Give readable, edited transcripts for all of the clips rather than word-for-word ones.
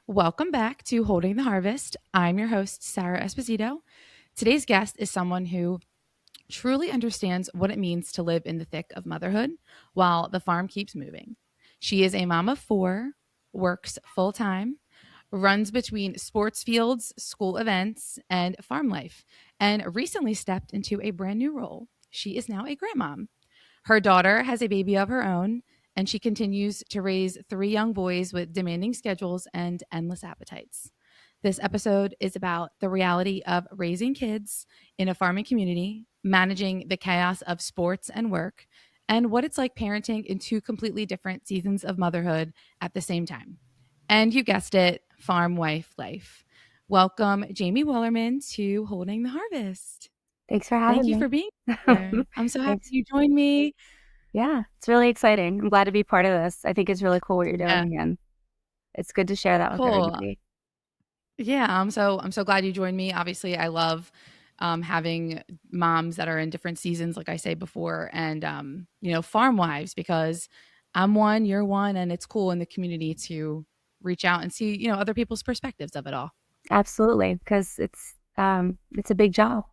Welcome back to Holding the Harvest. I'm your host, Sarah Esposito. Today's guest is someone who truly understands what it means to live in the thick of motherhood while the farm keeps moving. She is a mom of four, works full time, runs between sports fields, school events, and farm life, and recently stepped into a brand new role. She is now a grandmom. Her daughter has a baby of her own, and she continues to raise three young boys with demanding schedules and endless appetites. This episode is about the reality of raising kids in a farming community, managing the chaos of sports and work, and what it's like parenting in two completely different seasons of motherhood at the same time. And you guessed it, farm wife life. Welcome, Jaime Wuillermin, to Holding the Harvest. Thanks for Thank having you me. for being here. I'm so happy Thanks. you joined me. Yeah, it's really exciting. I'm glad to be part of this. I think it's really cool what you're Yeah, doing, and it's good to share that with cool. everybody. Yeah, I'm so glad you joined me. Obviously, I love having moms that are in different seasons, like I say before, and farm wives because I'm one, you're one, and it's cool in the community to reach out and see other people's perspectives of it all. Absolutely, because it's a big job.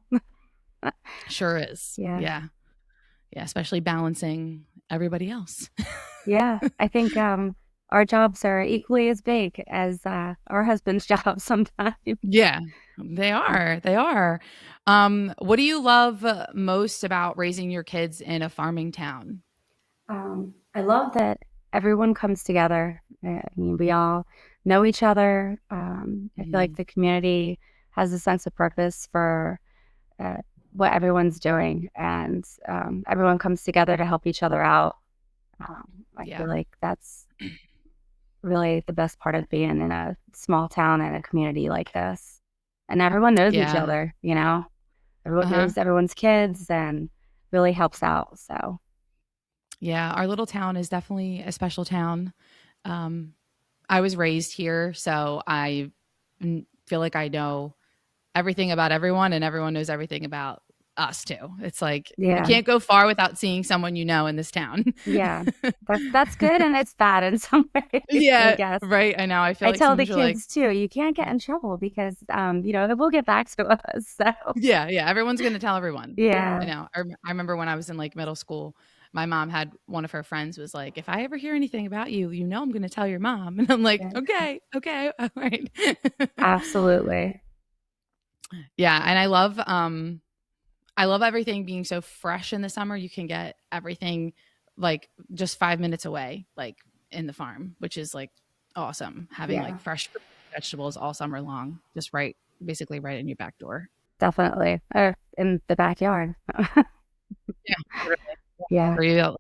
Sure is. Yeah, Yeah, yeah, especially balancing everybody else. yeah. I think our jobs are equally as big as our husband's jobs sometimes. Yeah, they are. They are. What do you love most about raising your kids in a farming town? I love that everyone comes together. I mean, we all know each other. I feel like Mhm. the community has a sense of purpose for uh, what everyone's doing, and everyone comes together to help each other out. I Yeah. feel like that's really the best part of being in a small town and a community like this. And everyone knows each Yeah. other, you know, everyone Uh-huh. knows everyone's kids and really helps out. So, Yeah, our little town is definitely a special town. Um, I was raised here, so feel like I know everything about everyone and everyone knows everything about us too. It's like you yeah, can't go far without seeing someone you know in this town. yeah, that's good and it's bad in some ways, I Yeah, guess. right. I know. I feel I like tell the sometimes you're like, kids too, you can't get in trouble because, it will get back to us. So, yeah, yeah, everyone's gonna tell everyone. I yeah. know. I remember when I was in, like, middle school, my mom had one of her friends was like, "If I ever hear anything about you, I'm gonna tell your mom." And I'm like, Yeah, "Okay, okay, alright." absolutely. Yeah, and I love everything being so fresh in the summer. You can get everything, like, just 5 minutes away, like, in the farm, which is, like, awesome, having, like, Yeah, fresh vegetables all summer long, just basically right in your back door. definitely. Or in the backyard. Yeah, literally. Yeah. For you.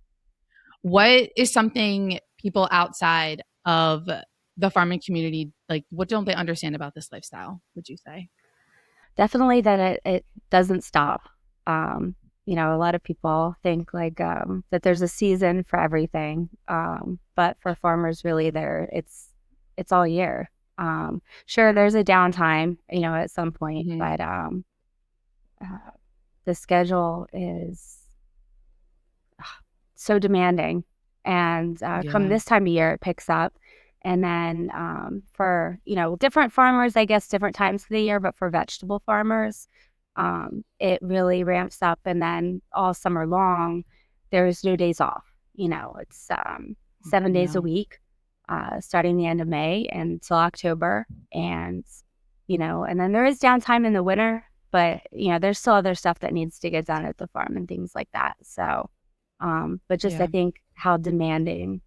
What is something people outside of the farming community, like, what don't they understand about this lifestyle, would you say? Definitely that it doesn't stop. A lot of people think like that there's a season for everything. But for farmers really it's all year. Sure there's a downtime, at some point, Mhm. but uh, the schedule is so demanding. And come Yeah. this time of year, it picks up. And then for, different farmers, I guess different times of the year, but for vegetable farmers, it really ramps up. And then all summer long, there's no days off. It's 7 days a No. week, starting the end of May until October. And then there is downtime in the winter, but, there's still other stuff that needs to get done at the farm and things like that. So, but just I Yeah. think how demanding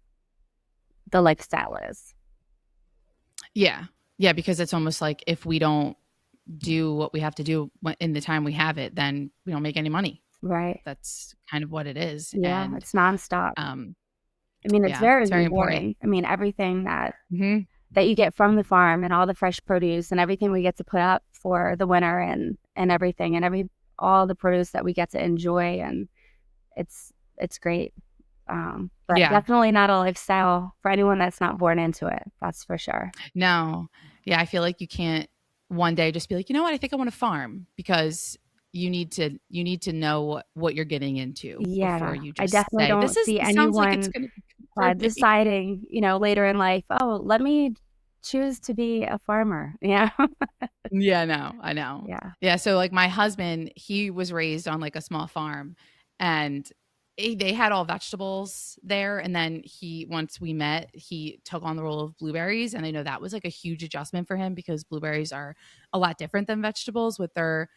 the lifestyle is. Yeah. Yeah, because it's almost like if we don't do what we have to do in the time we have it, then we don't make any money. Right. That's kind of what it is, Yeah, and, it's nonstop. um, I mean, it's yeah, very it's very important. rewarding. I mean, everything Mhm. that you get from the farm and all the fresh produce and everything we get to put up for the winter and everything and all the produce that we get to enjoy, and it's great. But Yeah. definitely not a lifestyle for anyone that's not born into it. That's for sure. No. Yeah, I feel like you can't one day just be like, "You know what? I think I want to farm," because you need to know what you're getting into before Yeah, you I just definitely say, don't This see sounds like it's anyone gonna be good for me." deciding, later in life, oh, let me choose to be a farmer? Yeah. Yeah, no, I know. Yeah. Yeah, so, like, my husband, he was raised on, like, a small farm, and they had all vegetables there, and then once we met, he took on the role of blueberries, and I know that was, like, a huge adjustment for him because blueberries are a lot different than vegetables with they're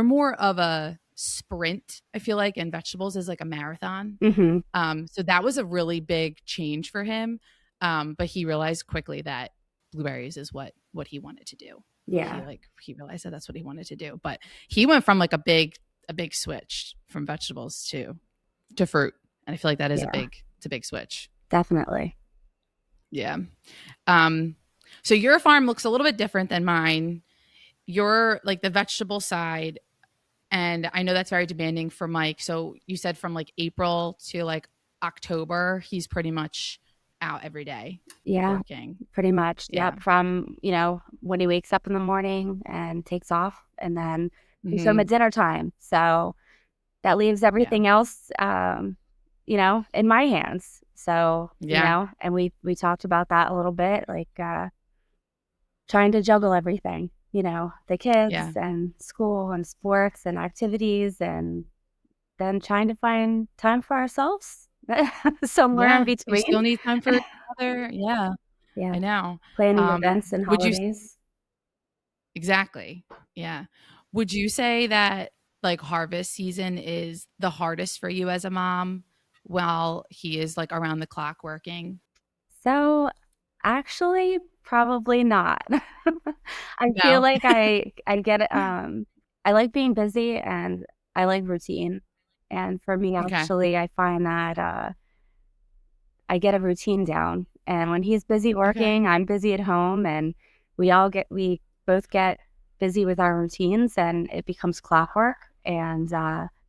more of a sprint, I feel like, and vegetables is like a marathon. Hmm. So that was a really big change for him, but he realized quickly that blueberries is what he wanted to do. Yeah. He realized that that's what he wanted to do, but he went from like a big switch from vegetables to fruit, and I feel like that is Yeah. it's a big switch. Definitely. Yeah. Um, so your farm looks a little bit different than mine. You're like the vegetable side, and I know that's very demanding for Mike. So you said from like April to like October, he's pretty much out every day Yeah. working. Pretty much. Yeah. Yep. From, when he wakes up in the morning and takes off, and then we show him Hmm. at dinner time. So that leaves Yeah. everything else, in my hands. So, Yeah. and we talked about that a little bit, like, trying to juggle everything, the kids Yeah. and school and sports and activities, and then trying to find time for ourselves somewhere in Yeah. You between. still need time for each other. Yeah. Yeah. I know. Planning Um, events and would you holidays. exactly. Yeah. Would you say that like harvest season is the hardest for you as a mom while he is like around the clock working? So, actually, probably not. I feel No. like I get I like being busy, and I like routine. And for me, Okay. actually, I find that I get a routine down. And when he's busy Okay. working, I'm busy at home, and we both get busy with our routines, and it becomes clockwork. And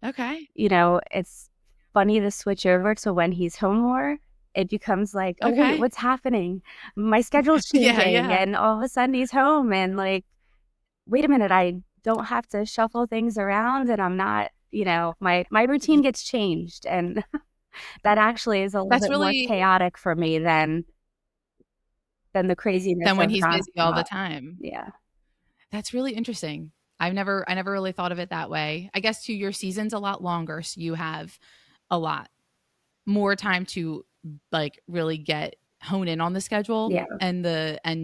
Okay. it's funny to switch over to when he's home more. It becomes like, "Oh, wait, Okay. what's happening? My schedule's Yeah, changing," yeah. and all of a sudden he's home, and, like, "Wait a minute, I don't have to shuffle things around, and I'm not," my routine Y gets changed, and that actually is a little That's bit more really chaotic for me than the craziness than when of he's busy all the nonstop. time. Yeah. That's really interesting. I never really thought of it that way. I guess too, your season's a lot longer, so you have a lot more time to like really hone in on the schedule Yeah. and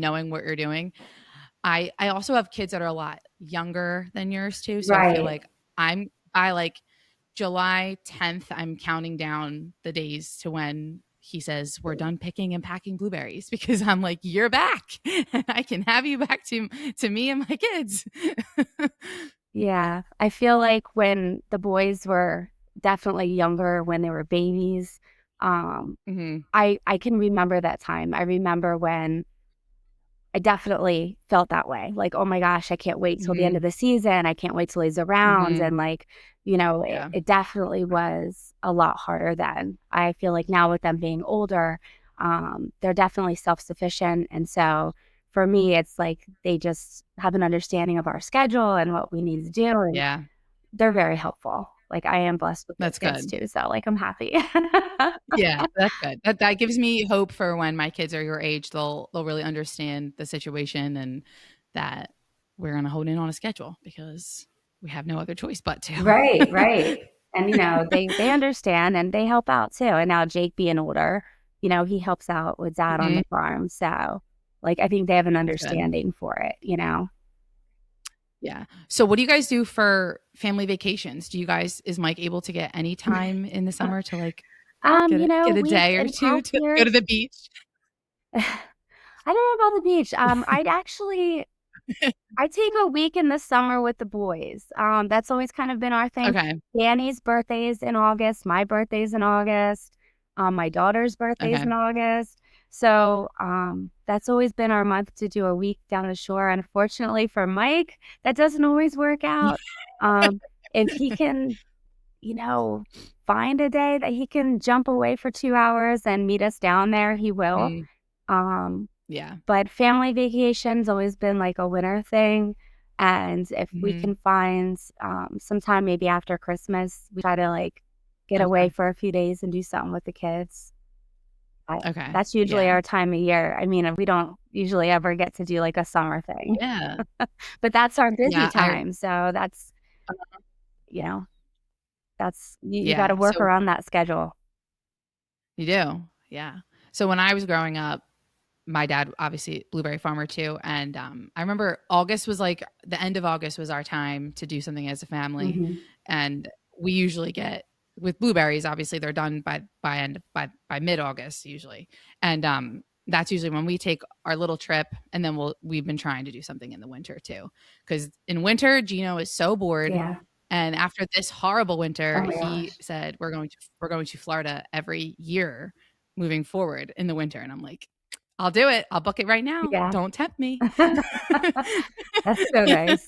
knowing what you're doing. I also have kids that are a lot younger than yours too, so I feel Right. like I like July 10th, I'm counting down the days to when he says we're done picking and packing blueberries because I'm like you're back and I can have you back to me and my kids. Yeah. I feel like when the boys were definitely younger, when they were babies, um, Hmm. I can remember that time. I remember when I definitely felt that way. Like, "Oh my gosh, I can't wait till the end of Hmm. the season. I can't wait till he's around." Hmm. And, like, it Yeah. it definitely was a lot harder then. I feel like now with them being older, they're definitely self-sufficient, and so for me, it's like they just have an understanding of our schedule and what we need to do, and Yeah. they're very helpful. Like, I am blessed with good That's kids good. too, so, like, I'm happy. Yeah, that's good. That gives me hope for when my kids are your age. They'll really understand the situation and that we're gonna hone in on a schedule because we have no other choice but to. Right, right. And, they understand, and they help out too. And now Jake being older, he helps out with dad on Mhm. the farm. So, like, I think they have an That's good. understanding for it. Yeah. So what do you guys do for family vacations? Do you guys is Mike able to get any time in the summer to like get a We've day or in two past to go to years, the beach? I don't know about the beach. I take a week in the summer with the boys. That's always kind of been our thing. Okay. Danny's birthday is in August. My birthday's in August. My daughter's birthday's Okay. in August. So that's always been our month to do a week down the shore. Unfortunately for Mike, that doesn't always work out. Um, if he can, you know, find a day that he can jump away for 2 hours and meet us down there, he will. Mm, Um, yeah. but family vacation's always been, like, a winter thing, and if we Mhm. can find, some time maybe after Christmas, we try to, like, get away Okay. for a few days and do something with the kids. Okay. That's usually Yeah. our time of year. I mean, we don't usually ever get to do like a summer thing, Yeah. but that's our busy Yeah. time. So that's, you know, you got to Yeah. work So around that schedule. you do. Yeah. So when I was growing up, my dad obviously blueberry farmer too, and I remember August was like the end of August was our time to do something as a family, Hmm. and we usually get with blueberries. Obviously, they're done by mid August usually, and that's usually when we take our little trip, and then we've been trying to do something in the winter too, because in winter Gino is so bored. Yeah. And after this horrible winter, Oh my he gosh. said, we're going to Florida every year moving forward in the winter." And I'm like, "I'll do it. I'll book it right now. Yeah. Don't tempt me." That's so nice.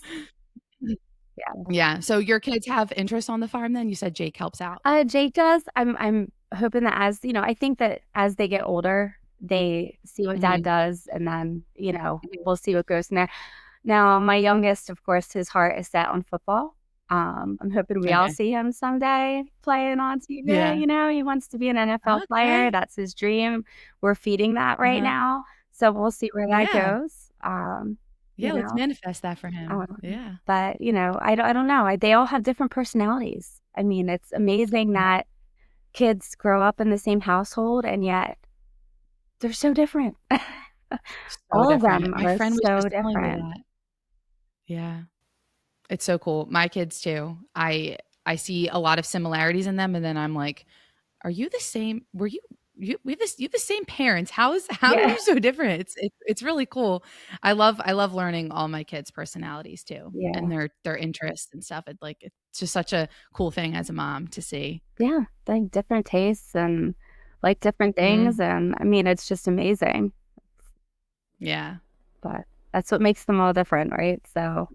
Yeah. Yeah. So your kids have interest on the farm then? You said Jake helps out. Jake does. I'm hoping that as I think that as they get older, they see what dad Mhm. does, and then Mhm. we'll see what goes from there. Now, my youngest, of course, his heart is set on football. I'm hoping we all Okay. see him someday playing on TV. Yeah. He wants to be an NFL player. Okay. That's his dream. We're feeding that right Uh-huh. now, so we'll see where that Yeah. goes. You Yeah, let's know, manifest that for him. um, Yeah. but I don't know. They all have different personalities. I mean, it's amazing that kids grow up in the same household and yet they're so different. So All of different. them My are friend was so just telling me different. that. Yeah. It's so cool. My kids too. I see a lot of similarities in them, and then I'm like, "Are you the same? Were you you have the same parents. How are Yeah. you so different?" It's really cool. I love learning all my kids' personalities too, and Yeah. their interests and stuff. It's just such a cool thing as a mom to see. Yeah. Like different tastes and like different things. Mhm. And I mean, it's just amazing. Yeah, But that's what makes them all different, right? So,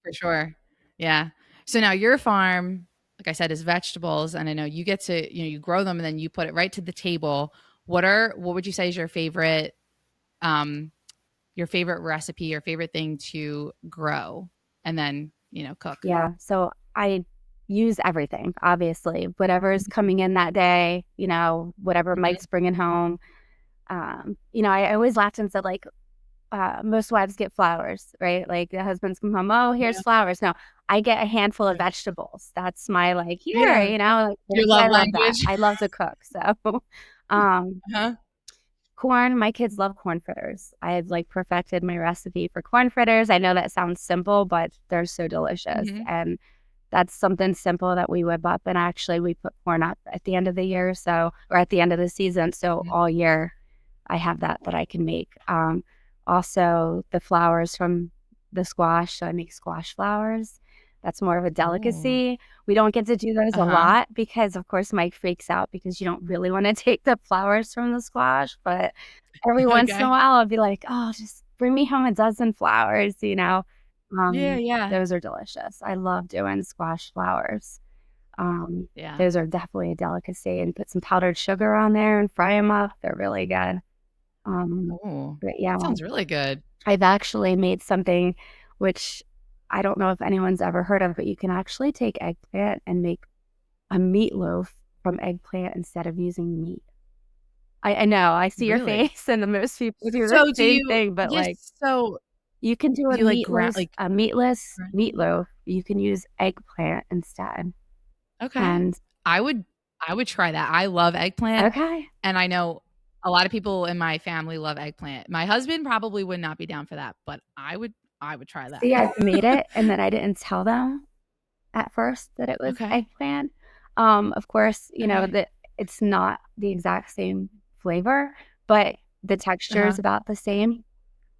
for sure. Yeah. So now your farm, like I said, is vegetables, and I know you get to, you grow them and then you put it right to the table. What would you say is um your favorite recipe, your favorite thing to grow and then, cook? yeah. So I use everything, obviously, whatever is Mhm. coming in that day, whatever Mhm. Mike's bringing home. I always laughed and said, like, most wives get flowers, right? Like the husbands come home, oh, here's Yeah. flowers. No, I get a handful of Right. vegetables. That's my like here, Yeah. like Your I love love that. language. I love to cook. So um Uh-huh. corn, my kids love corn fritters. I have like perfected my recipe for corn fritters. I know that sounds simple, but they're so delicious. Mhm. And that's something simple that we whip up and actually we put corn up at the end of the year, so or at the end of the season. So Mhm. all year I have that I can make. Also, the flowers from the squash, so I make squash flowers. That's more of a Oh. delicacy. We don't get to do those a Uh-huh. lot because, of course, Mike freaks out because you don't really want to take the flowers from the squash. But every once in a Okay. while, I'll be like, oh, just bring me home a dozen flowers. Yeah, yeah. Those are delicious. I love doing squash flowers. Yeah. Those are definitely a delicacy, and put some powdered sugar on there and fry them up. They're really good. Oh, But yeah, that sounds really good. I've actually made something which I don't know if anyone's ever heard of, but you can actually take eggplant and make a meatloaf from eggplant instead of using meat. I know, I see your Really? face, and the most people do the So do same you thing, but Yes, like so you can do you, like, a meatless grind it? meatloaf. You can use eggplant instead. Okay. And I would I would try that. I love eggplant, okay. and I know a lot of people in my family love eggplant. My husband probably would not be down for that, but I would try that. See, I've made it, and then I didn't tell them at first that it was Okay. eggplant. Of course, Okay. that it's not the exact same flavor, but the texture is Uh-huh. about the same.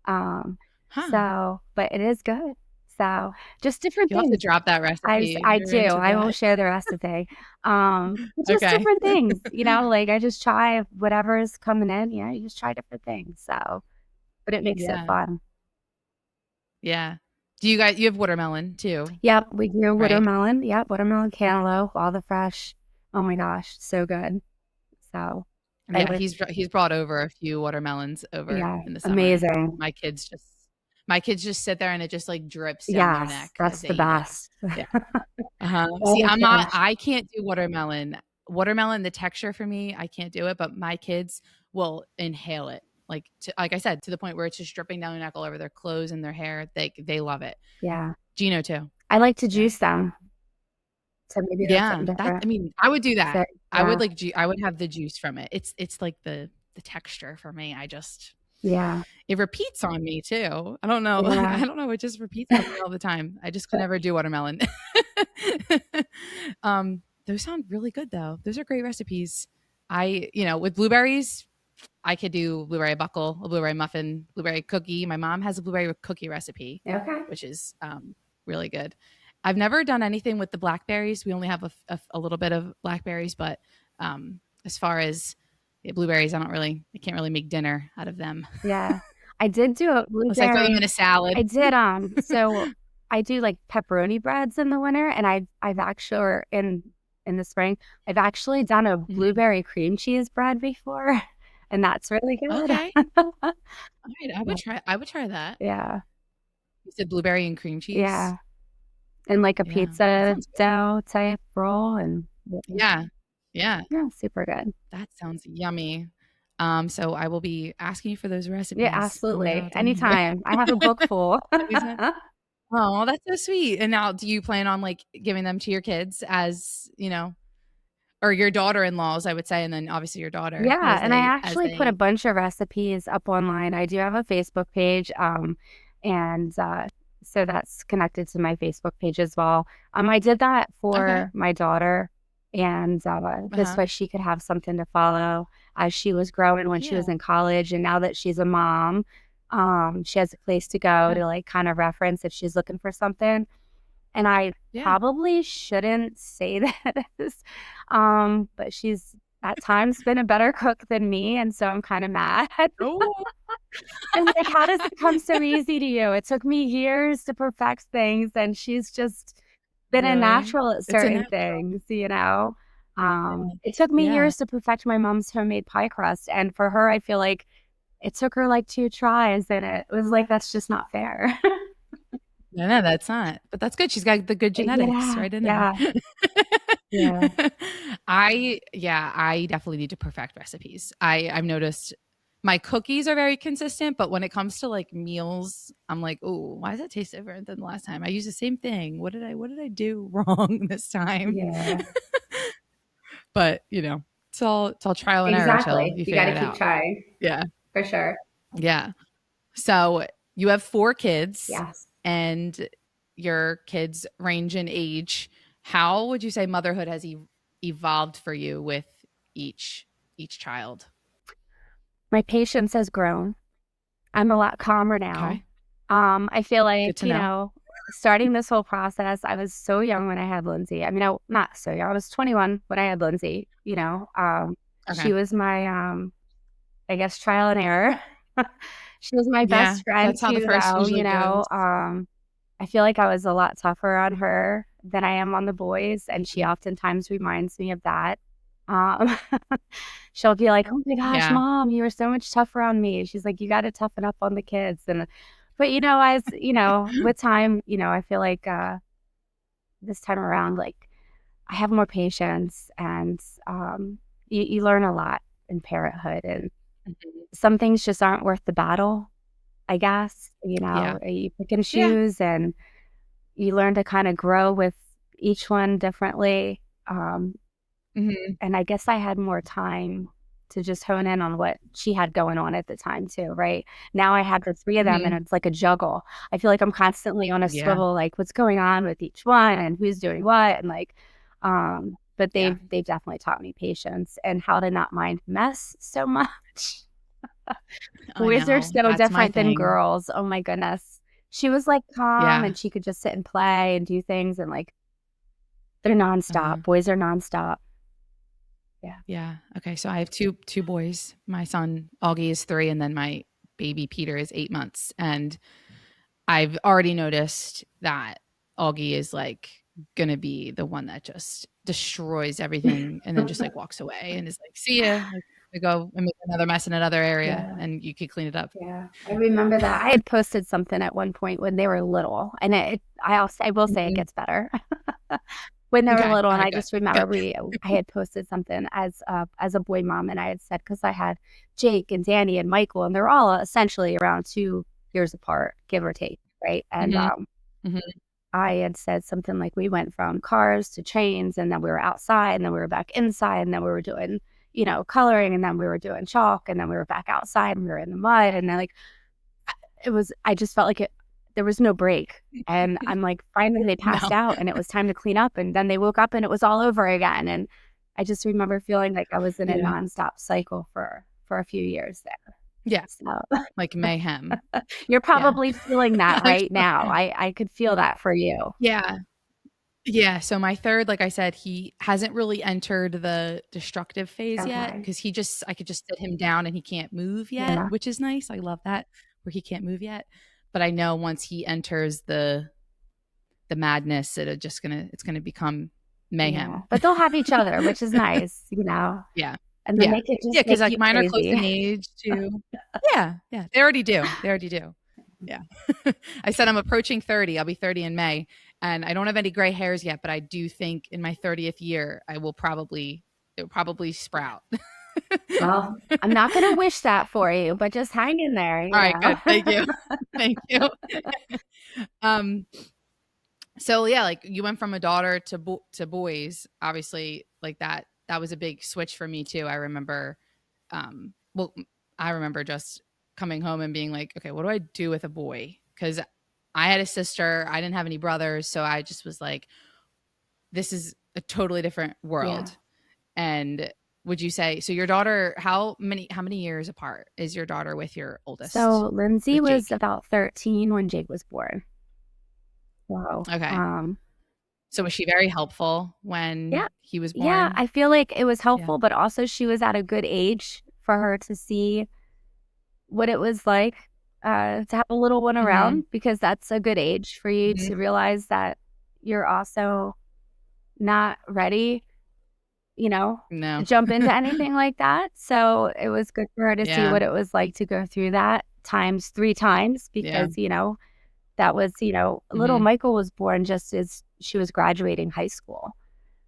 Um, Huh. but it is good. So just different You'll have to things. drop that recipe if I you're do. into I will that. share the recipe. But just Okay. different things, like I just try whatever is coming in. Yeah, you just try different things. So, but it makes it Yeah. fun. Yeah. You have watermelon too, Yep, we do right? watermelon. Yep, watermelon cantaloupe, all the fresh. Oh my gosh, so good. So I Yeah, would, he's brought over a few watermelons over yeah, in the summer. amazing. My kids just sit there and it just, like, drips down their Yes, neck as that's they the eat it. best. Yeah. Uh-huh. See, Oh gosh. I can't do watermelon. watermelon, the texture for me, I can't do it, but my kids will inhale it. Like I said, to the point where it's just dripping down their neck all over their clothes and their hair. They love it. Yeah. Gino too. I like to Yeah. juice them. So maybe that's Yeah. something That different. I mean, I would do that. So, I would yeah. like I would have the juice from it. It's like the texture for me. Yeah. It repeats on me too. I don't know. Yeah. I don't know. It just repeats on me all the time. I just could never do watermelon. Those sound really good though. Those are great recipes. With blueberries, I could do blueberry buckle, a blueberry muffin, blueberry cookie. My mom has a blueberry cookie recipe, Okay. which is really good. I've never done anything with the blackberries. We only have a little bit of blackberries, but as far as blueberries, I can't really make dinner out of them. Yeah. I did do a Unless I throw them in blueberry. a salad. I did, so I do like pepperoni breads in the winter, and I've actually, or in the spring, I've actually done a Mhm. blueberry cream cheese bread before, and that's really good. Okay. All right. Yeah. I would try that. Yeah. You said blueberry and cream cheese? Yeah. And like a Yeah. That pizza sounds good. dough type roll, and Yeah. Yeah. yeah, super good. That sounds yummy. So I will be asking you for those Yeah, recipes when we're absolutely. not done here. Anytime. I have a book full. Anytime. Oh, that's so sweet. And now do you plan on like giving them to your kids as, or your daughter-in-laws, I would say, and then obviously your daughter Yeah, and I as actually put a they bunch of recipes up online. I do have a Facebook page, and so that's connected to my Facebook page as well. I did that Okay. for my daughter, and this Uh-huh. way she could have something to follow as she was growing when she Yeah. was in college, and now that she's a mom, she has a place to go Yeah. to like kind of reference if she's looking for something. And I Yeah. probably shouldn't say this, but she's at times been a better cook than me, and so I'm kind of mad. Oh, I'm like, how does it come so easy to you? It took me years to perfect things, and she's just been a really? natural at It's a certain natural. things, you know? Yeah. It took me Yeah. years to perfect my mom's homemade pie crust, and for her, I feel like it took her like 2 tries, and it was like, that's just not fair. No, that's not. But that's good. She's got the good genetics Yeah, right in there. yeah, yeah, I definitely need to perfect recipes. I've noticed my cookies are very consistent, but when it comes to like meals, I'm like, oh, why does that taste different than the last time? I use the same thing. What did I do wrong this time? yeah. But it's all trial and error till Exactly. you You figure gotta it keep out. trying, Yeah. for sure. Yeah. So you have 4 kids Yes. and your kids range in age. How would you say motherhood has evolved for you with each child? My patience has grown. I'm a lot calmer now. Okay. I feel Good like, to know. starting this whole process, I was so young when I had Lindsay. I mean, I not so young. I was 21 when I had Lindsay, you know. She Okay. was my I guess trial and error. She was my Yeah, best friend that's how the too first though, usually goes. I feel like I was a lot tougher on her than I am on the boys, and she Mhm. oftentimes reminds me of that. Um, she'll be like, "Oh my gosh, Yeah. mom, you were so much tougher on me." She's like, "You got to toughen up on the kids." And but with time, I feel like this time around, like I have more patience, and you learn a lot in parenthood, and Mhm. some things just aren't worth the battle, I guess. Yeah. You pick and Yeah. choose, and you learn to kind of grow with each one differently. Um, Mhm. and I guess I had more time to just hone in on what she had going on at the time too, right? Now I have the 3 of them, and Mhm. it's like a juggle. I feel like I'm constantly on a Yeah. swivel, like what's going on with each one and who's doing what, and like, but Yeah. they've definitely taught me patience and how to not mind mess so much. I Boys are know. so That's my different than thing. girls. Oh my goodness. She was like calm, Yeah. and she could just sit and play and do things, and like they're Uh-huh. nonstop. Boys are nonstop. Yeah. Yeah. Okay. So I have two boys. My son Augie is 3, and then my baby Peter is 8 months. And I've already noticed that Augie is like gonna be the one that just destroys everything and then just like walks away and is like, "See ya." Like, to go and make another mess in another area, Yeah. and you could clean it up. Yeah, I remember that. I had posted something at one point when they were little, and I will say it Mhm. gets better when they were Okay. little. All And right. I Good. just remember Good. I had posted something as a boy mom, and I had said, because I had Jake and Danny and Michael, and they're all essentially around 2 years apart, give or take, right? And Hmm. Hmm. I had said something like we went from cars to trains, and then we were outside, and then we were back inside, and then we were doing, coloring, and then we were doing chalk, and then we were back outside, and we were in the mud, and then like I just felt like there was no break. And I'm like, finally they passed No. out, and it was time to clean up, and then they woke up and it was all over again. And I just remember feeling like I was in a Yeah. nonstop cycle for a few years there. Yeah. So Like mayhem. you're Yeah. probably feeling that I'm right sure. now. I could feel that for you. Yeah. Yeah. So my third, like I said, he hasn't really entered the destructive phase yet Okay. because I could just sit him down and he can't move yet, Yeah. which is nice. I love that where he can't move yet. But I know once he enters the madness, it's gonna become Yeah. mayhem. But they'll have each other, which is nice. Yeah. And then Yeah. they could Yeah, just because make like you mine are close crazy. in age too. Yeah, yeah. They already do. They already do. Yeah. I said I'm approaching 30. I'll be 30 in May, and I don't have any gray hairs yet, but I do think in my 30th year it will probably sprout. Well, I'm not gonna wish that for you, but just hang in there, All you right, know? good. Thank you. Thank you. Um so yeah, like you went from a daughter to boys, obviously like that was a big switch for me too. I remember well, I remember just coming home and being like, okay, what do I do with a boy? Because I had a sister, I didn't have any brothers, so I just was like, this is a totally different Yeah. world. And would you say so? Your daughter, how many years apart is your daughter with your oldest, So Lindsay with was Jake? about 13 when Jake was born. So, Okay, so was she very helpful yeah. when he was Yeah, born? I feel like it was Yeah. helpful, but also she was at a good age for her to see what it was like to have a little one Mm-hmm. around, because that's a good age for you Mm-hmm. to realize that you're also not ready, to No. jump into anything like that. So it was good for her to see Yeah. what it was like to go through that times 3 times, Yeah. because, that was, little Mm-hmm. Michael was born just as she was graduating high school.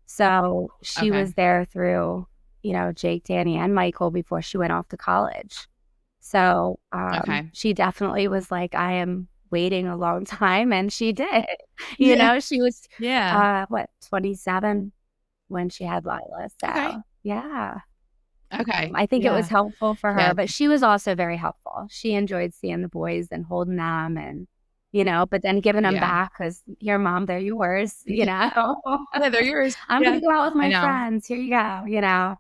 So she Okay. was there through, Jake, Danny, and Michael before she went off to college. So Okay. she definitely was like, I am waiting a long time. And she did. Yeah. She was, Yeah. 27 when she had Lila. Okay. So yeah. Okay. I think it was Yeah. helpful for her, Yeah. but she was also very helpful. She enjoyed seeing the boys and holding them, and, but then giving them Yeah. back because, here, mom, they're yours. Yeah, they're yours. I'm going Yeah. to go out with I my know. friends. Here you go.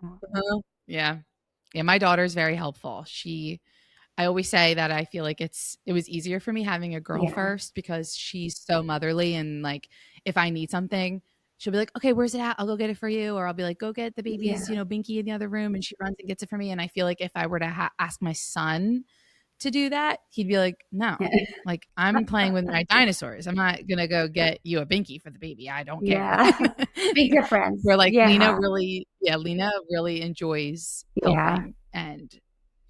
Uh-huh. Yeah. Yeah, my daughter's very helpful. I always say that I feel like it was easier for me having a girl Yeah. first because she's so motherly and like if I need something, she'll be like, "Okay, where's it at? I'll go get it for you." Or I'll be like, "Go get the baby's, Yeah. binky in the other room," and she runs and gets it for me. And I feel like if I were to ask my son to do that, he'd be like, "No, like I'm playing with my dinosaurs. I'm not gonna go get you a binky for the baby. I don't care." Yeah. Big difference. Where like Yeah. Lena really enjoys Yeah. helping and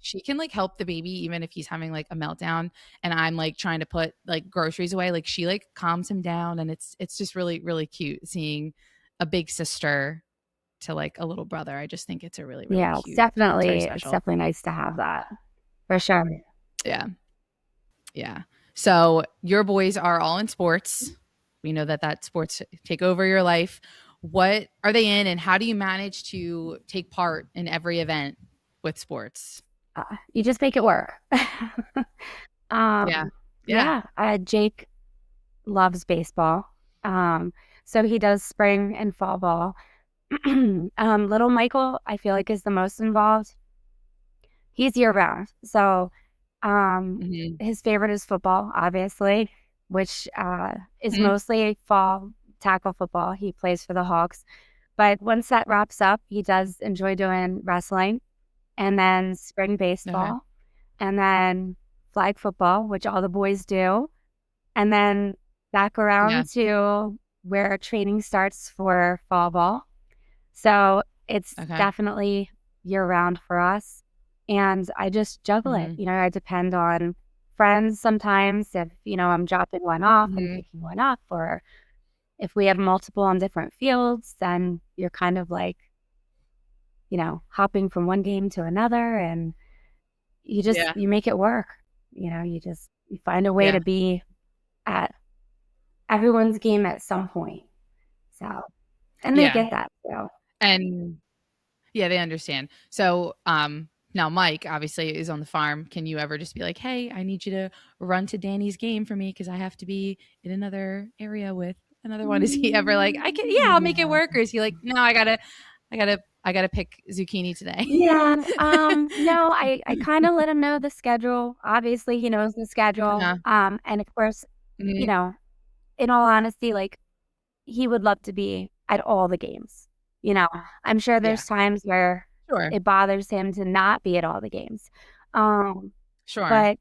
she can like help the baby even if he's having like a meltdown and I'm like trying to put like groceries away. Like she like calms him down and it's just really, really cute seeing a big sister to like a little brother. I just think it's a really, really Yeah. cute. It's very It's special. definitely nice to have that for sure. Yeah. Yeah. So your boys are all in sports. We know that sports take over your life. What are they in, and how do you manage to take part in every event with sports? You just make it work. Yeah. um, Yeah. yeah. Jake loves baseball. So he does spring and fall ball. Little Michael, I feel like, is the most involved. He's year round. So Hmm. his favorite is football, obviously, which is Hmm. mostly fall tackle football. He plays for the Hawks. But once that wraps up, he does enjoy doing wrestling, and then spring Okay. baseball, and then flag football, which all the boys do, and then back Yeah. around to where training starts for fall ball. So it's Okay. definitely year round for us. And I just juggle it. Hmm. I depend on friends sometimes if, I'm dropping one off and Hmm. picking one up, or if we have multiple on different fields, then you're kind of like, hopping from one game to another, and Yeah. you make it work. You find a way Yeah. to be at everyone's game at some point. So, and they Yeah. get that. So, And yeah, they understand. So, now Mike obviously is on the farm. Can you ever just be like, "Hey, I need you to run to Danny's game for me because I have to be in another area with another one." Is he ever like, "I can, yeah, I'll make it yeah. work," or is he like, "No, I gotta pick zucchini today." Yeah. No, I kind of let him know the schedule. Obviously, he knows the schedule. Uh-huh. And of course, you Mhm. know, in all honesty, like he would love to be at all the games. You know, I'm sure Yeah. there's times where Sure. it bothers him to not be at all the games. Um, Sure. but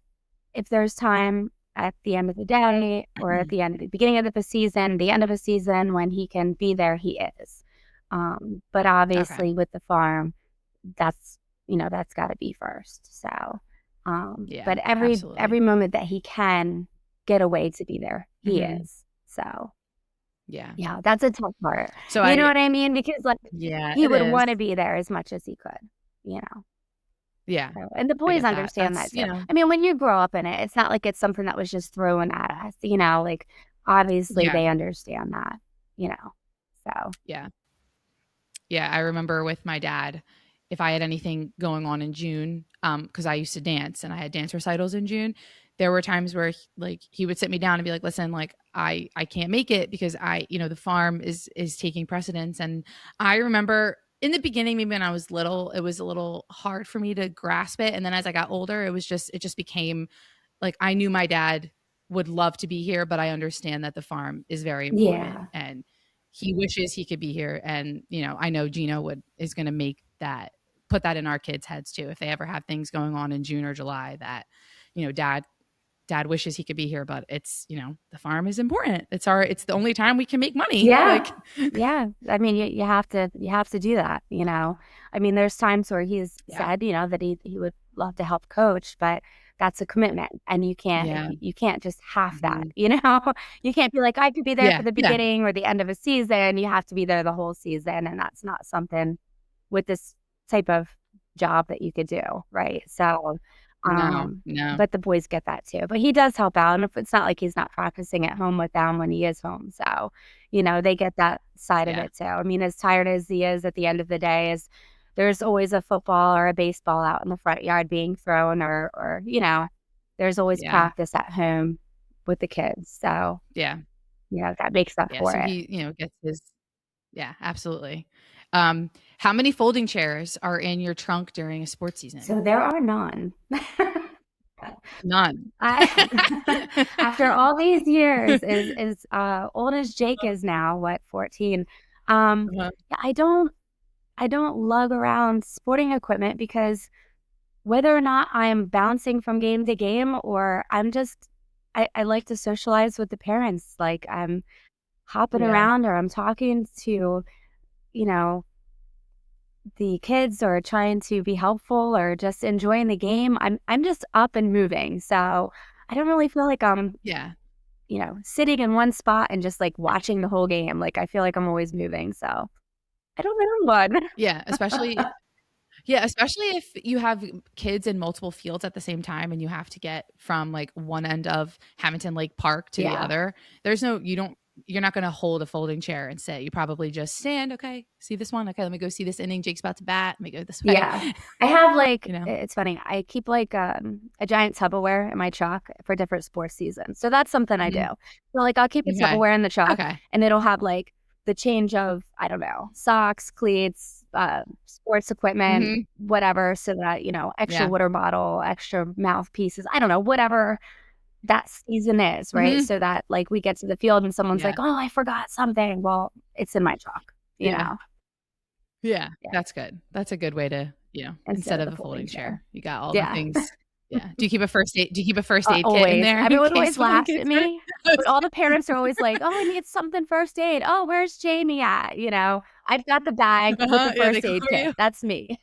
if there's time at the end of the day or at the beginning of the season, the end of a season when he can be there, he is. But Okay. obviously with the farm, that's that's got to be first. So, Yeah. but every Absolutely. moment that he can get away to be there, he Mhm. is. So, Yeah. yeah, that's a tough part. So You know I what I mean? Because like yeah, he it would is. want to be there as much as he could. You know. Yeah. So, and the I boys get that. understand That's, that too. I mean, when you grow up in it, it's not like it's something that was just thrown at us. Like obviously yeah. they understand that. You know. So Yeah. Yeah, I remember with my dad, if I had anything going on in June, because I used to dance and I had dance recitals in June, there were times where he would sit me down and be like, "Listen, like I can't make it because the farm is taking precedence." And I remember in the beginning, maybe when I was little, it was a little hard for me to grasp it. And then as I got older, it just became like I knew my dad would love to be here, but I understand that the farm is very important yeah. and he wishes he could be here. And, I know Gino is going to put that in our kids' heads too. If they ever have things going on in June or July that, dad wishes he could be here, but the farm is important. It's the only time we can make money. Yeah. Like, Yeah. I mean, you have to do that, I mean, there's times where he's yeah, said, that he would love to help coach, but that's a commitment and yeah, you can't just half that, mhm, You can't be like, I could be there for yeah, the yeah, beginning or the end of a season. You have to be there the whole season. And that's not something with this type of job that you could do. Right. So, no, no, but the boys get that too. But he does help out. And if it's not like he's not practicing at home with them when he is home. So, they get that side of yeah, it too. I mean, as tired as he is at the end of the day, is there's always a football or a baseball out in the front yard being thrown or there's always yeah, practice at home with the kids. So, yeah, that makes up yeah. for So it. he, gets his, yeah, absolutely. Um, how many folding chairs are in your trunk during a sports season? So there are none. None. I after all these years, is old as Jake is now, what, 14. Uh-huh. Yeah, I don't lug around sporting equipment because whether or not I'm bouncing from game to game or I like to socialize with the parents. Like I'm hopping Yeah. around or I'm talking to, you know, the kids or trying to be helpful or just enjoying the game. I'm just up and moving. So I don't really feel like I'm, Yeah. sitting in one spot and just like watching the whole game. Like I feel like I'm always moving. So I don't know one. Yeah, especially if you have kids in multiple fields at the same time and you have to get from, like, one end of Hamilton Lake Park to the Yeah. other. You're not gonna hold a folding chair and sit. You probably just stand, "Okay, see this one? Okay, let me go see this inning. Jake's about to bat. Let me go this way." Yeah. I have like You know? it's funny. I keep like a giant Tupperware in my truck for different sports seasons. So that's something I do. Mhm. So like I'll keep a Okay. Tupperware in the truck Okay. and it'll have like the change of, I don't know, socks, cleats, sports equipment, Mhm. whatever, so that, extra Yeah. water bottle, extra mouthpieces, I don't know, whatever that season is, right? Mhm. So that like we get to the field and someone's Yeah. like, "Oh, I forgot something." Well, it's in my truck, you Yeah. know. Yeah. Yeah, That's good. That's a good way to, instead instead of of the a folding folding chair. chair, you got all the Yeah. things. Yeah. Do you keep a first aid kit in Always. there in Everyone case always someone laughs at gets hurt? me, but all the parents are always like, "Oh, I need something first aid. Oh, where's Jamie at?" I've got the bag with the Uh-huh, yeah, they first aid call kit. you? That's me.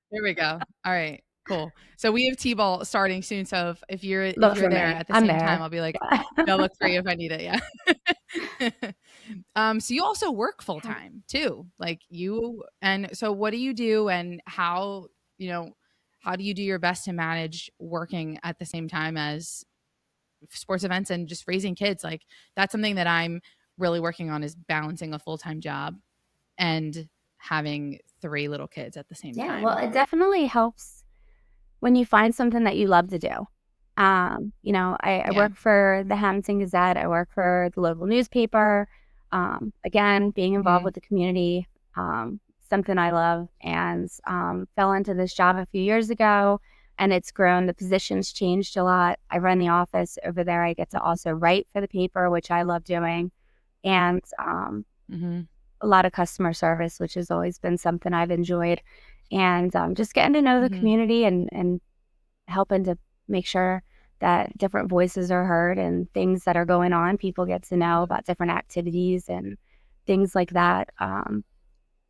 There we go. All right, cool. So we have T-ball starting soon, so if Look you're for there me. at the I'm same time, there. I'll be like, Yeah. "They'll look for you if I need it," yeah. So you also work full Okay. time too, like you. And so, what do you do, and how you know how do you do your best to manage working at the same time as sports events and just raising kids? Like that's something that I'm really working on, is balancing a full time job and having three little kids at the same Yeah, well, time. it definitely helps when you find something that you love to do. I Yeah. work for the Hamilton Gazette. I work for the local newspaper. Again, being involved Hmm. with the community, something I love, and fell into this job a few years ago, and it's grown. The position's changed a lot. I run the office over there. I get to also write for the paper, which I love doing, and Hmm. a lot of customer service, which has always been something I've enjoyed, and just getting to know the Hmm. community and helping to make sure that different voices are heard and things that are going on. People get to know about different activities and things like that.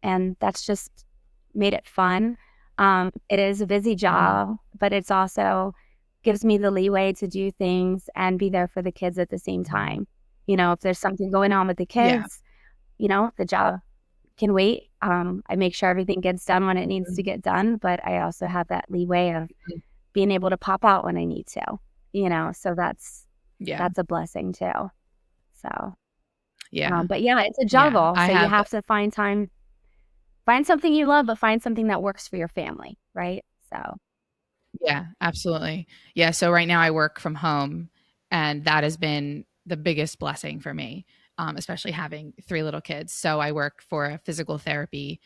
And that's just made it fun. It is a busy Hmm. job, but it's also gives me the leeway to do things and be there for the kids at the same time. If there's something going on with the Yeah. kids, the job can wait. I make sure everything gets done when it needs to get done, but I also have that leeway of being able to pop out when I need to, so Yeah. that's a blessing too. So, Yeah. but yeah, it's a Yeah. juggle. I So you have. have to find something you love, but find something that works for your family, right? So, Yeah, absolutely. Yeah, so right now I work from home, and that has been the biggest blessing for me, especially having three little kids. So I work for a physical therapy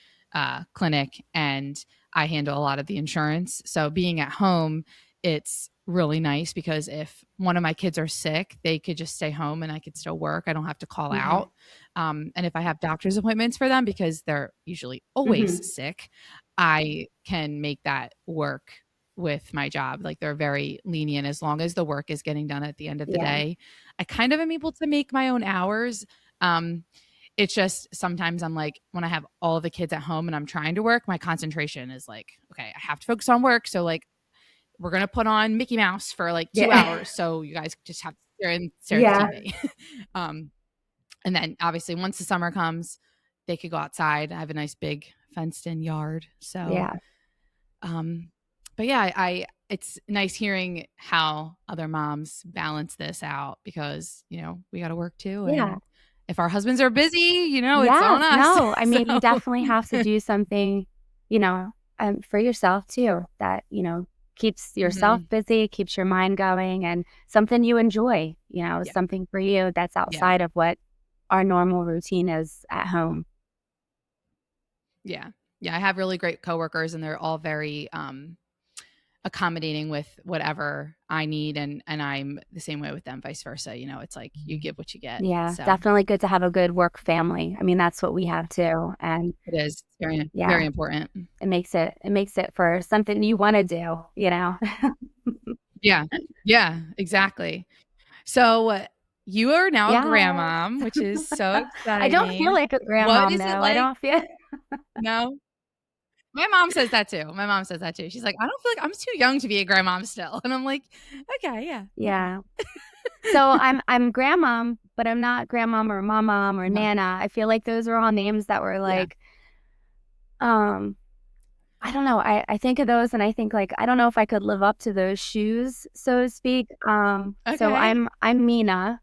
clinic, and I handle a lot of the insurance. So being at home, it's really nice because if one of my kids are sick, they could just stay home and I could still work. I don't have to call okay. out. And if I have doctor's appointments for them, because they're usually always Hmm. sick, I can make that work with my job. Like they're very lenient as long as the work is getting done at the end of the Yeah. day. I kind of am able to make my own hours. Um, it's just sometimes I'm like, when I have all of the kids at home and I'm trying to work, my concentration is like, okay, I have to focus on work. So like, we're gonna put on Mickey Mouse for like two Yeah. hours, so you guys just have to stare at the Yeah. TV. um, and then obviously once the summer comes, they could go outside. I have a nice big fenced in yard, so Yeah. um, but yeah, I it's nice hearing how other moms balance this out, because we got to work too, Yeah. and if our husbands are busy, it's Yeah. on us. No, I mean, you So definitely have to do something, you know, for yourself too, that keeps yourself mhm. busy, keeps your mind going, and something you enjoy, Yeah, something for you that's yeah, outside of what our normal routine is at home. yeah, yeah. I have really great coworkers, and they're all very accommodating with whatever I need, and I'm the same way with them, vice versa. It's like you give what you get. Yeah, So definitely good to have a good work family. I mean, that's what we have too. And it is. It's very, yeah, very important. it makes it for something you want to do. Yeah, yeah, exactly. So you are now a Yes. grandmom, which is so I don't feel exciting. like a What grandmom is it though. I like? don't feel No? My mom says that too. My mom says that too. She's like, "I don't feel like I'm too young to be a grandmom still." And I'm like, "Okay, yeah, okay." Yeah. So I'm grandmom, but I'm not grandmom or mom or Uh-huh. nana. I feel like those are all names that were Yeah. like, um, I don't know. I think of those and I think like I don't know if I could live up to those shoes, so to speak. So Okay. I'm Mina.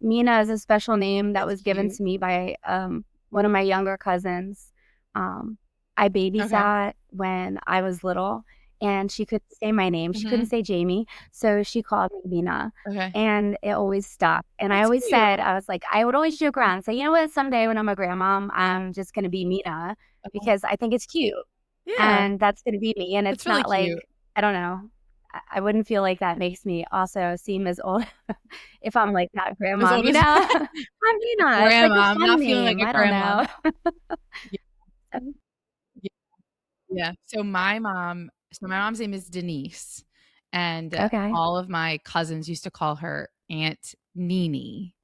Mina is a special name that That's was given cute. to me by one of my younger cousins. I Okay. babysat when I was little and she couldn't say my name. She couldn't Mhm. say Jamie, so she called me Mina. Okay. And it always stuck. And I That's always cute. said, I was like, I would always joke around and say, you know what, someday when I'm a grandmom, I'm just gonna be Mina Okay. because I think it's cute. Yeah. And that's gonna be me, and That's it's really not like cute. I don't know. I wouldn't feel like that makes me also seem as old if I'm, like, not As grandmom, old you as know? I'm Nina, it's like grandma. a I'm fun not feeling like name, a I don't grandma. know. Yeah. Yeah. Yeah. So my mom's name is Denise, and Okay, all of my cousins used to call her Aunt Nini.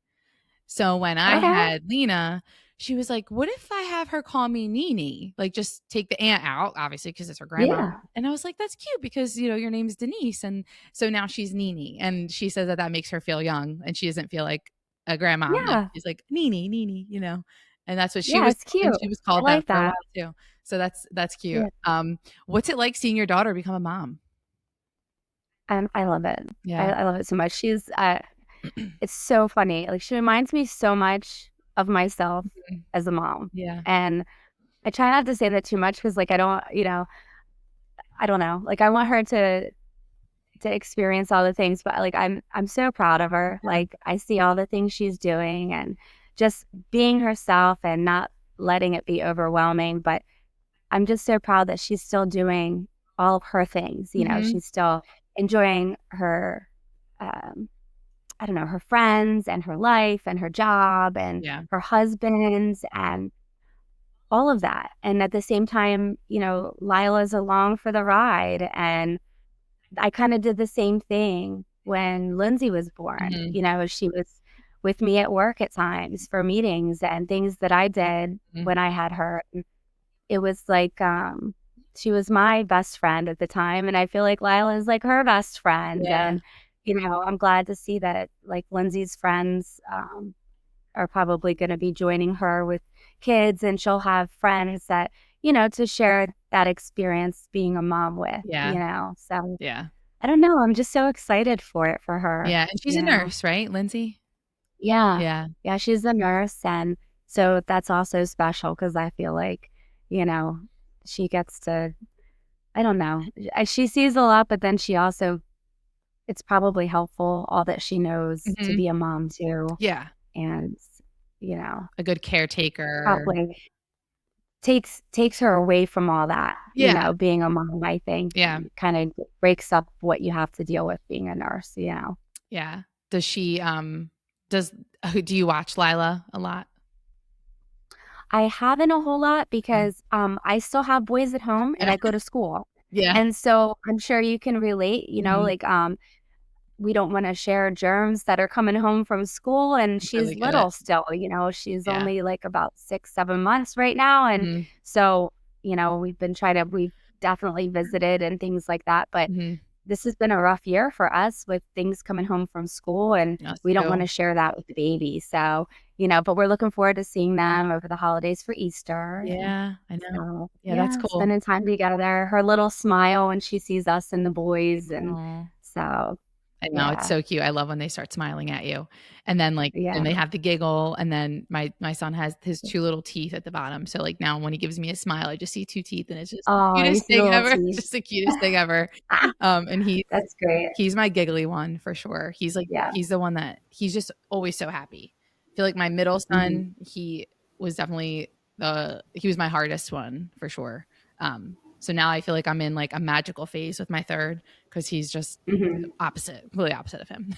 So when I okay. had Lena, she was like, "What if I have her call me Nini? Like, just take the aunt out, obviously, because it's her grandma." Yeah. And I was like, "That's cute because your name's Denise." And so now she's Nini, and she says that that makes her feel young, and she doesn't feel like a grandmom. Like, Yeah. she's like, "Nini, Nini," and that's what she Yeah, was it's cute. and she was I called that like for a that. while too. So that's cute. Yeah. What's it like seeing your daughter become a mom? I love it. Yeah. I love it so much. It's so funny. Like she reminds me so much of myself Mhm. as a mom. Yeah. And I try not to say that too much because like I don't, I don't know. Like I want her to experience all the things, but like I'm so proud of her. Like I see all the things she's doing and just being herself and not letting it be overwhelming. But I'm just so proud that she's still doing all of her things. Mhm. She's still enjoying her, um, I don't know, her friends and her life and her job and Yeah. her husbands and all of that. And at the same time, Lila's along for the ride. And I kind of did the same thing when Lindsay was born. Mhm. She was with me at work at times for meetings and things that I did Mhm. when I had her. It was like she was my best friend at the time, and I feel like Lila is like her best friend. Yeah. And I'm glad to see that like Lindsay's friends are probably going to be joining her with kids, and she'll have friends that to share that experience being a mom with. Yeah. So Yeah. I don't know. I'm just so excited for it for her. Yeah, and she's a nurse, right, Lindsay? Yeah. Yeah. Yeah, she's a nurse, and so that's also special because I feel like, you know, she gets to I don't know. She sees a lot, but then she also it's probably helpful all that she knows to Mhm. be a mom too, Yeah. and, you know, A good caretaker. probably takes her away from all that, Yeah. being a mom, I think, Yeah. kinda breaks up what you have to deal with being a nurse. Yeah. Does she, does do you watch Lila a lot? I haven't a whole lot Yeah. because, I still have boys at home and Yeah. I go to school. Yeah. And so I'm sure you can relate, Mhm. like, we don't wanna share germs that are coming home from school, and she's Completely get it. little still, she's Yeah. only, like, about 6, 7 months right now, and Mhm. so, we've definitely visited and things like that, but Mhm. this has been a rough year for us with things coming home from school, and Us we don't too. wanna share that with the baby, so, but we're looking forward to seeing them over the holidays for Easter, and Yeah, I know. so, Yeah, that's yeah, cool. spending time together, her little smile when she sees us and the boys, and Aw. so, I know, it's yeah, so cute. I love when they start smiling at you. And then, like, then yeah. they have the giggle, and then my son has his 2 little teeth at the bottom. So, like, now when he gives me a smile, I just see 2 teeth, and it's just the Oh, you cutest see the thing little ever. teeth. Just the cutest thing ever. And That's great. he's my giggly one for sure. Yeah. He's the one that he's just always so happy. I feel like my middle Mhm, son, he was definitely he was my hardest one for sure. So now I feel like I'm in like a magical phase with my third because he's just mhm. opposite, really opposite of him.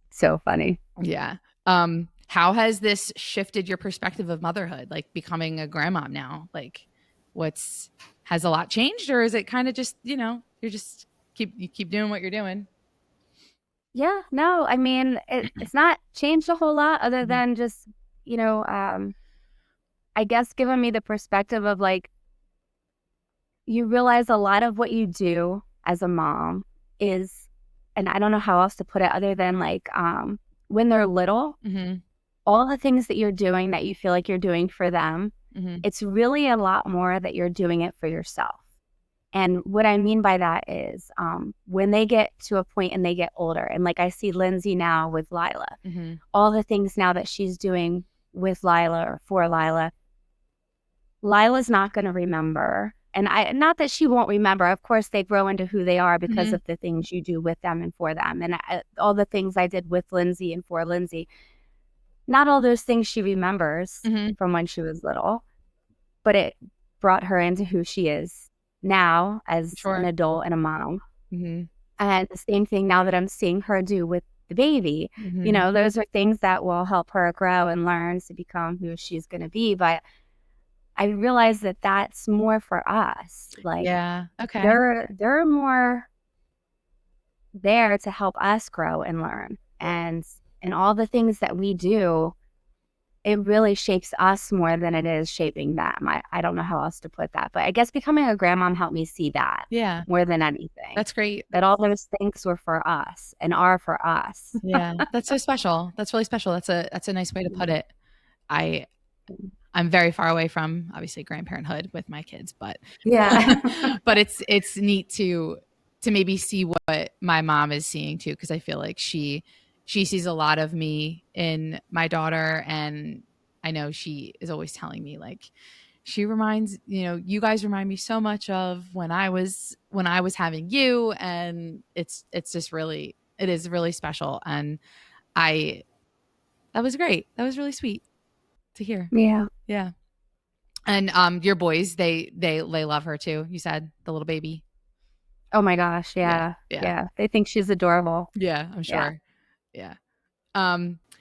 So funny. Yeah. How has this shifted your perspective of motherhood? Like becoming a grandmom now? Like what's has a lot changed or is it kind of just, you're just you keep doing what you're doing? Yeah, no, I mean, it's not changed a whole lot other Mhm. than just, I guess giving me the perspective of like, you realize a lot of what you do as a mom is, and I don't know how else to put it other than like, when they're little, Mhm. all the things that you're doing that you feel like you're doing for them, Mhm. it's really a lot more that you're doing it for yourself. And what I mean by that is when they get to a point and they get older, and like I see Lindsay now with Lila, Mhm. all the things now that she's doing with Lila or for Lila, Lila's not going to remember. And not that she won't remember. Of course, they grow into who they are because Mhm. of the things you do with them and for them. And all the things I did with Lindsay and for Lindsay, not all those things she remembers Mhm. from when she was little, but it brought her into who she is now as an Sure. adult and a mom. Mhm. And the same thing now that I'm seeing her do with the baby, Mhm. those are things that will help her grow and learn to become who she's going to be. But I realize that that's more for us. Like Yeah. Okay. they're more there to help us grow and learn. And all the things that we do, it really shapes us more than it is shaping them. I don't know how else to put that, but I guess becoming a grandmom helped me see that Yeah. more than anything. That's great. That all those things were for us and are for us. Yeah. That's so special. That's really special. That's a nice way to put it. I I'm very far away from obviously grandparenthood with my kids, but Yeah. but it's neat to maybe see what my mom is seeing too, because I feel like she sees a lot of me in my daughter, and I know she is always telling me like she reminds, you guys remind me so much of when I was having you, and it's just really, it is really special, and I that was great. That was really sweet to hear. Yeah. Yeah. And your boys, they love her too. You said the little baby. Oh my gosh. Yeah. Yeah. Yeah. Yeah. They think she's adorable. Yeah, I'm Yeah. sure. Yeah.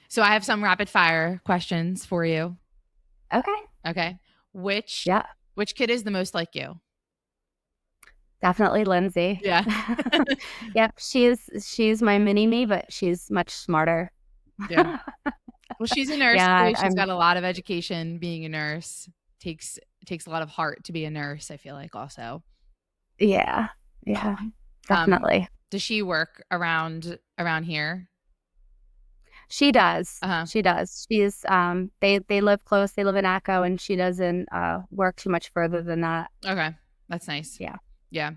So I have some rapid fire questions for you. Okay. Okay. Which Yeah. which kid is the most like you? Definitely Lindsay. Yeah. Yep. She's my mini me, but she's much smarter. Yeah. Well, she's a nurse Yeah. too. She's I'm, got a lot of education being a nurse. Takes a lot of heart to be a nurse, I feel like also. yeah. Yeah. Um, Definitely. does she work around here? She does. Uh-huh. She does. She's they live close. They live in Echo, and she doesn't work too much further than that. Okay. That's nice. Yeah. Yeah.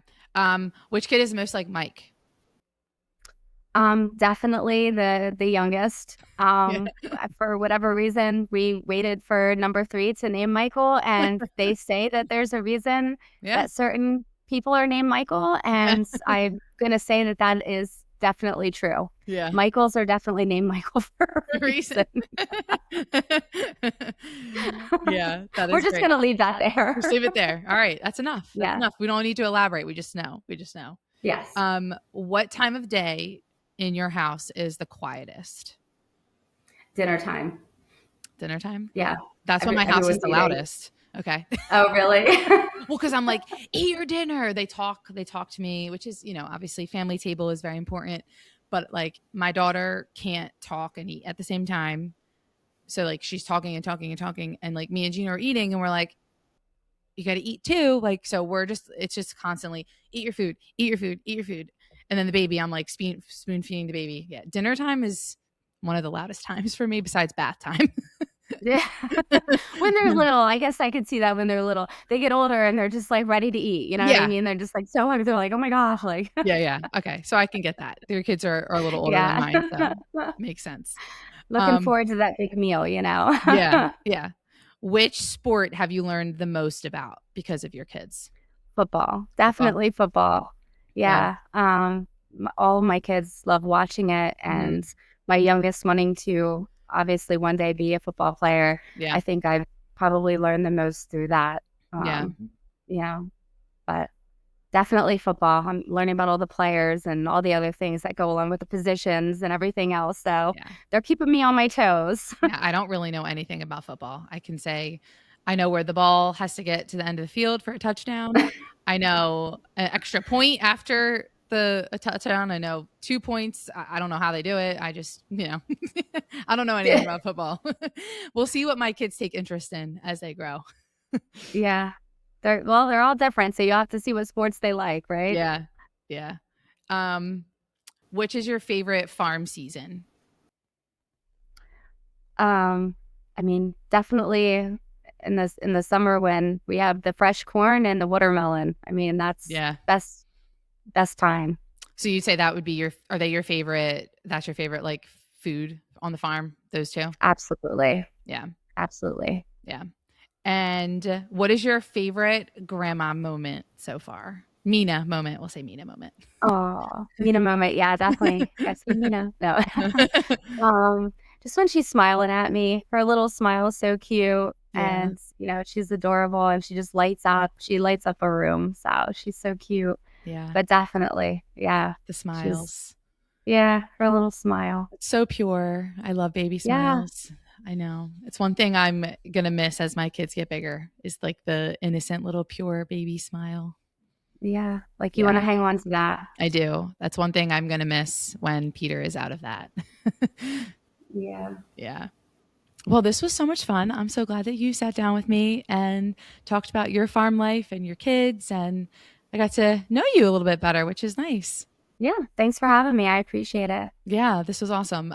Which kid is most like Mike? Definitely the youngest. Yeah. For whatever reason, we waited for number 3 to name Michael, and they say that there's a reason Yeah. that certain people are named Michael, and I'm gonna say that that is definitely true. Yeah. Michaels are definitely named Michael for a reason. Yeah, that is We're just great. gonna leave that there. Just leave it there. All right, that's enough. That's Yeah. enough. We don't need to elaborate. We just know. We just know. Yes. What time of day in your house is the quietest? Dinner time. Dinner time? Yeah. That's when my house is Everyone's the eating. loudest. Okay. Oh, really? Well, because I'm like, eat your dinner. They talk to me, which is, obviously family table is very important. But like my daughter can't talk and eat at the same time. So like she's talking and talking and talking. And like me and Gina are eating and we're like, you got to eat too. Like, so it's just constantly eat your food, eat your food, eat your food. And then the baby, I'm like spoon feeding the baby. Yeah. Dinner time is one of the loudest times for me besides bath time. Yeah. When they're little, I guess I could see that when they're little. They get older and they're just like ready to eat. You know what I Yeah. mean? They're just like so hungry. They're like, oh my gosh, like Yeah. Yeah. Okay. So I can get that. Your kids are a little older than yeah. mine. So makes sense. Looking forward to that big meal, you know. Yeah. Yeah. Which sport have you learned the most about because of your kids? Football. Football. Definitely football. Yeah. Yeah. All of my kids love watching it, Mhm. and my youngest wanting to obviously one day be a football player. Yeah. I think I've probably learned the most through that. Yeah. You know, but definitely football. I'm learning about all the players and all the other things that go along with the positions and everything else. So Yeah. they're keeping me on my toes. Yeah, I don't really know anything about football. I can say I know where the ball has to get to the end of the field for a touchdown. I know an extra point after a touchdown. I know 2 points. I don't know how they do it. I just, I don't know anything about football. We'll see what my kids take interest in as they grow. Yeah. They're all different. So you have to see what sports they like, right? Yeah. Yeah. Which is your favorite farm season? I mean, definitely in the summer when we have the fresh corn and the watermelon. I mean, that's Yeah. best time. So you'd say that would be are they your favorite? That's your favorite like food on the farm? Those two? Absolutely. Yeah. Absolutely. Yeah. And what is your favorite grandma moment so far? Mina moment. We'll say Mina moment. Oh, Mina moment. Yeah, definitely. Yes, Mina. No. Just when she's smiling at me, her little smile is so cute. Yeah. And, she's adorable and she just lights up. She lights up a room. So she's so cute. Yeah. But definitely, yeah. The smiles. Yeah, her little smile. It's so pure. I love baby Yeah. smiles. I know. It's one thing I'm going to miss as my kids get bigger is like the innocent little pure baby smile. Yeah. Like you want to hang on to that. I do. That's one thing I'm going to miss when Peter is out of that. Yeah. Yeah. Well, this was so much fun. I'm so glad that you sat down with me and talked about your farm life and your kids. And I got to know you a little bit better, which is nice. Yeah, thanks for having me. I appreciate it. Yeah, this was awesome.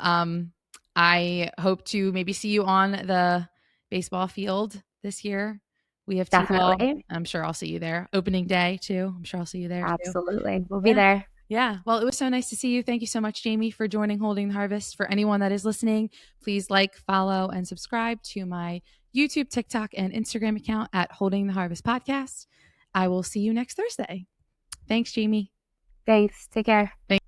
I hope to maybe see you on the baseball field this year. We have T-ball. Definitely. I'm sure I'll see you there. Opening day too. I'm sure I'll see you there too. Absolutely. We'll be Yeah. there. Yeah. Well, it was so nice to see you. Thank you so much, Jamie, for joining Holding the Harvest. For anyone that is listening, please like, follow, and subscribe to my YouTube, TikTok, and Instagram account at Holding the Harvest Podcast. I will see you next Thursday. Thanks, Jamie. Thanks. Take care. Thank